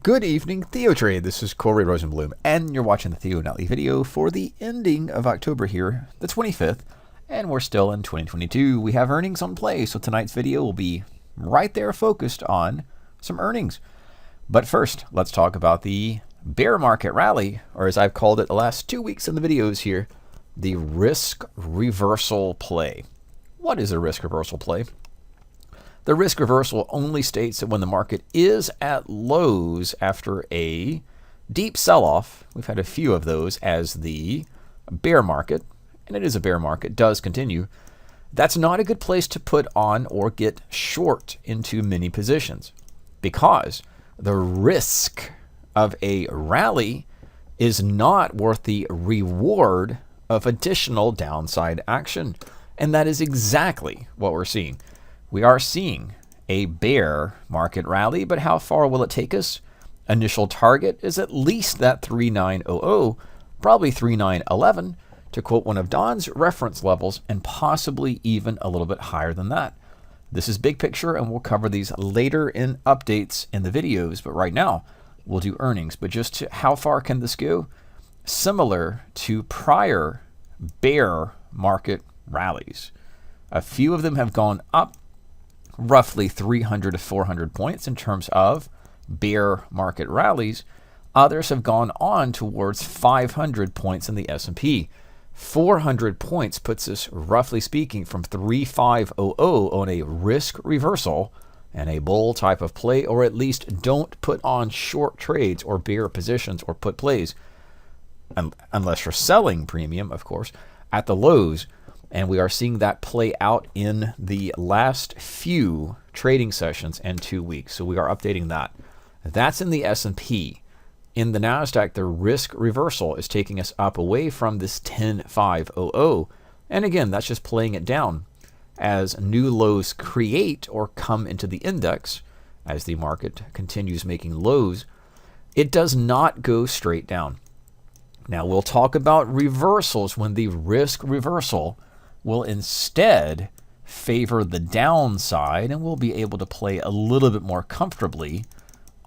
Good evening, TheoTrade. This is Corey Rosenblum, and you're watching the Theo Nightly video for the ending of October here, the 25th, and we're still in 2022. We have earnings on play, so tonight's video will be right there focused on some earnings. But first, let's talk about the bear market rally, or as I've called it the last 2 weeks in the videos here, the risk reversal play. What is a risk reversal play? The risk reversal only states that when the market is at lows after a deep sell-off, we've had a few of those as the bear market, and it is a bear market, does continue, that's not a good place to put on or get short into many positions, because the risk of a rally is not worth the reward of additional downside action. And that is exactly what we're seeing. We are seeing a bear market rally, but how far will it take us? Initial target is at least that 3900, probably 3911, to quote one of Don's reference levels, and possibly even a little bit higher than that. This is big picture, and we'll cover these later in updates in the videos, but right now we'll do earnings. But just to how far can this go? Similar to prior bear market rallies. A few of them have gone up roughly 300 to 400 points in terms of bear market rallies. Others have gone on towards 500 points in the S&P. 400 points puts us, roughly speaking, from 3500 on a risk reversal and a bull type of play, or at least don't put on short trades or bear positions or put plays, unless you're selling premium, of course, at the lows. And we are seeing that play out in the last few trading sessions and 2 weeks. So we are updating that. That's in the S&P. In the NASDAQ, the risk reversal is taking us up away from this 10,500. And again, that's just playing it down as new lows create or come into the index as the market continues making lows. It does not go straight down. Now we'll talk about reversals when the risk reversal will instead favor the downside, and we'll be able to play a little bit more comfortably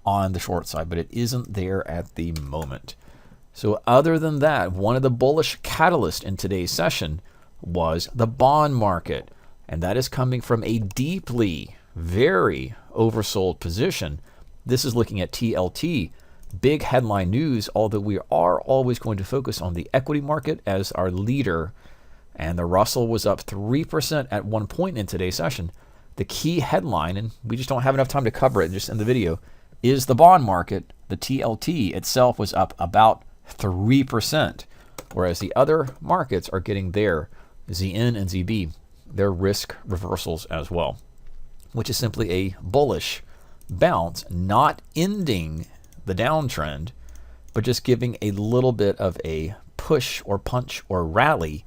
on the short side, but it isn't there at the moment. So other than that, one of the bullish catalysts in today's session was the bond market, and that is coming from a deeply, very oversold position. This is looking at TLT. Big headline news, although we are always going to focus on the equity market as our leader. And the Russell was up 3% at one point in today's session. The key headline, and we just don't have enough time to cover it just in the video, is the bond market. The TLT itself was up about 3%, whereas the other markets are getting their ZN and ZB, their risk reversals as well, which is simply a bullish bounce, not ending the downtrend, but just giving a little bit of a push or punch or rally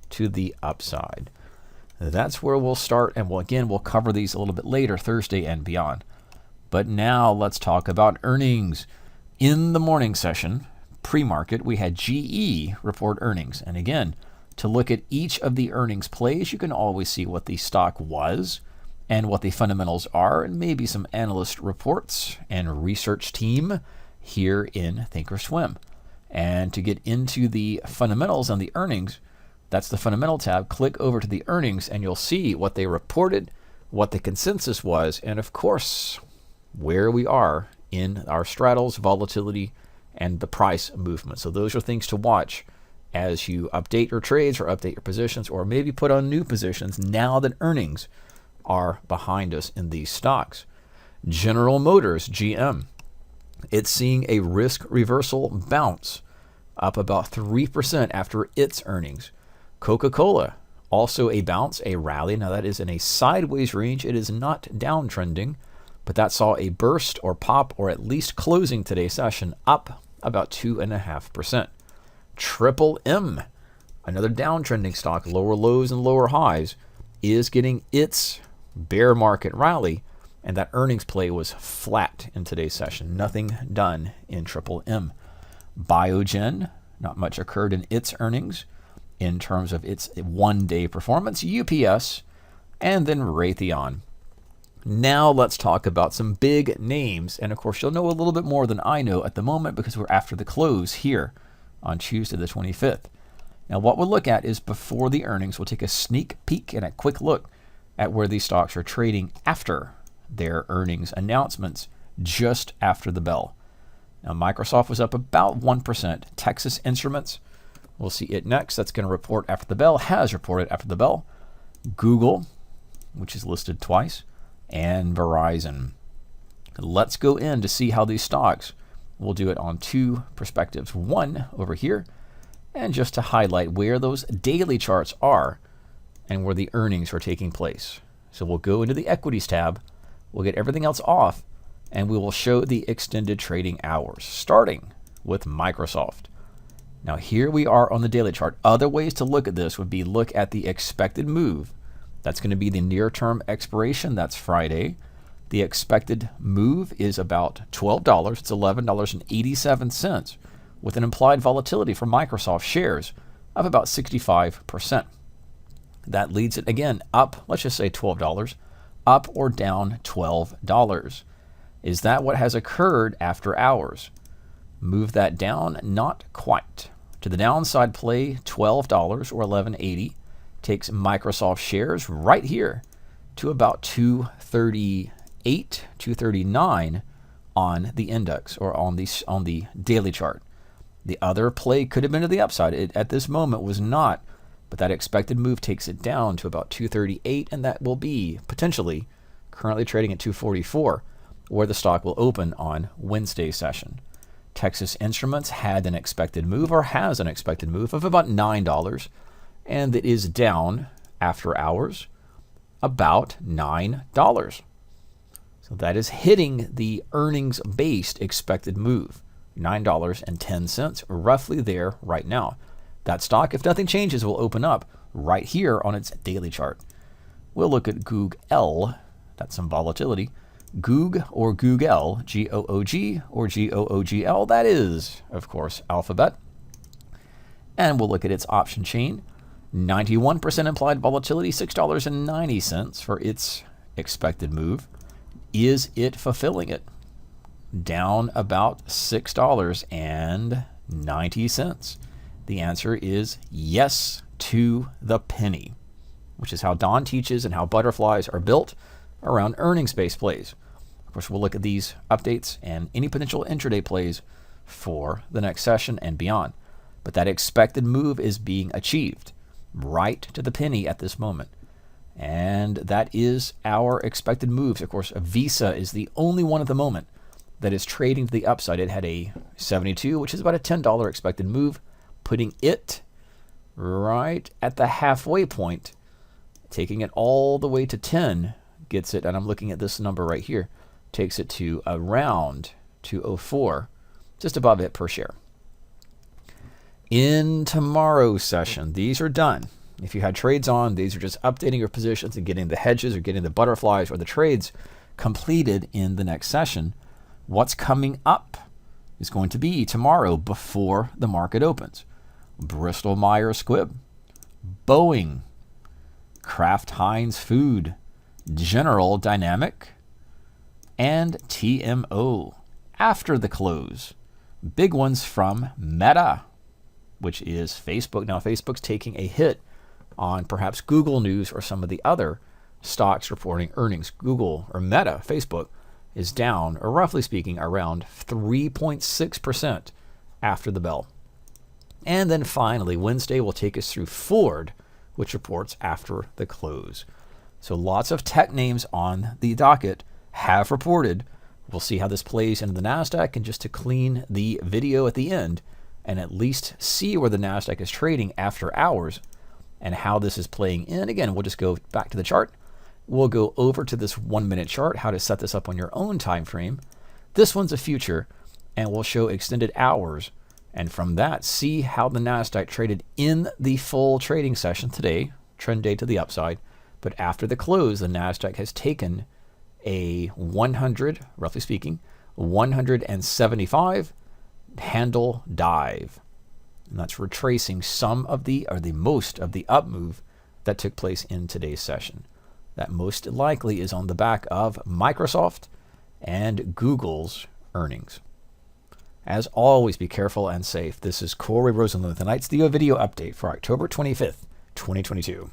to the upside. That's where we'll start, and we'll cover these a little bit later, Thursday and beyond. But now let's talk about earnings. In the morning session, pre-market, we had GE report earnings. And again, to look at each of the earnings plays, you can always see what the stock was and what the fundamentals are, and maybe some analyst reports and research team here in Thinkorswim. And to get into the fundamentals and the earnings, that's the fundamental tab. Click over to the earnings and you'll see what they reported, what the consensus was, and of course, where we are in our straddles, volatility, and the price movement. So those are things to watch as you update your trades or update your positions, or maybe put on new positions now that earnings are behind us in these stocks. General Motors, GM, it's seeing a risk reversal bounce up about 3% after its earnings. Coca-Cola, also a bounce, a rally. Now that is in a sideways range. It is not downtrending, but that saw a burst or pop, or at least closing today's session up about 2.5%. Triple M, another downtrending stock, lower lows and lower highs, is getting its bear market rally, and that earnings play was flat in today's session. Nothing done in Triple M. Biogen, not much occurred in its earnings in terms of its one-day performance. UPS, and then Raytheon. Now let's talk about some big names. And of course, you'll know a little bit more than I know at the moment because we're after the close here on Tuesday the 25th. Now what we'll look at is before the earnings. We'll take a sneak peek and a quick look at where these stocks are trading after their earnings announcements, just after the bell. Now Microsoft was up about 1%. Texas Instruments, we'll see it next. That's going to report after the bell, has reported after the bell. Google, which is listed twice, and Verizon. Let's go in to see how these stocks, we'll do it on two perspectives. One over here, and just to highlight where those daily charts are and where the earnings are taking place. So we'll go into the equities tab, we'll get everything else off, and we will show the extended trading hours, starting with Microsoft. Now here we are on the daily chart. Other ways to look at this would be look at the expected move. That's going to be the near-term expiration. That's Friday. The expected move is about $12. It's $11.87 with an implied volatility for Microsoft shares of about 65%. That leads it again up, let's just say $12, up or down $12. Is that what has occurred after hours? Move that down? Not quite. To the downside play, $12 or $11.80 takes Microsoft shares right here to about $238, $239 on the index or on the daily chart. The other play could have been to the upside. It at this moment was not, but that expected move takes it down to about $238, and that will be potentially currently trading at $244, where the stock will open on Wednesday session. Texas Instruments had an expected move, or has an expected move, of about $9, and it is down after hours about $9. So that is hitting the earnings-based expected move, $9.10, roughly there right now. That stock, if nothing changes, will open up right here on its daily chart. We'll look at GOOGL. That's some volatility. Goog or Google, G-O-O-G or G-O-O-G-L, that is, of course, Alphabet. And we'll look at its option chain. 91% implied volatility, $6.90 for its expected move. Is it fulfilling it? Down about $6.90. The answer is yes to the penny, which is how Don teaches and how butterflies are built around earnings-based plays. Of course, we'll look at these updates and any potential intraday plays for the next session and beyond. But that expected move is being achieved right to the penny at this moment. And that is our expected moves. Of course, Visa is the only one at the moment that is trading to the upside. It had a 72, which is about a $10 expected move, putting it right at the halfway point, taking it all the way to 10, gets it, and I'm looking at this number right here, takes it to around 204, just above it per share. In tomorrow's session, these are done. If you had trades on, these are just updating your positions and getting the hedges or getting the butterflies or the trades completed in the next session. What's coming up is going to be tomorrow before the market opens. Bristol Myers Squibb, Boeing, Kraft Heinz Food, General Dynamic, and TMO. After the close, big ones from Meta, which is Facebook. Now, Facebook's taking a hit on perhaps Google News or some of the other stocks reporting earnings. Google or Meta, Facebook, is down, or roughly speaking, around 3.6% after the bell. And then finally, Wednesday will take us through Ford, which reports after the close. So lots of tech names on the docket have reported. We'll see how this plays into the NASDAQ, and just to clean the video at the end and at least see where the NASDAQ is trading after hours and how this is playing in. Again, we'll just go back to the chart. We'll go over to this 1 minute chart, how to set this up on your own time frame. This one's a future, and we'll show extended hours. And from that, see how the NASDAQ traded in the full trading session today, trend day to the upside. But after the close, the NASDAQ has taken a 100, roughly speaking, 175 handle dive. And that's retracing some of the, or the most of the up move that took place in today's session. That most likely is on the back of Microsoft and Google's earnings. As always, be careful and safe. This is Corey Rosenblum with tonight's Theo video update for October 25th, 2022.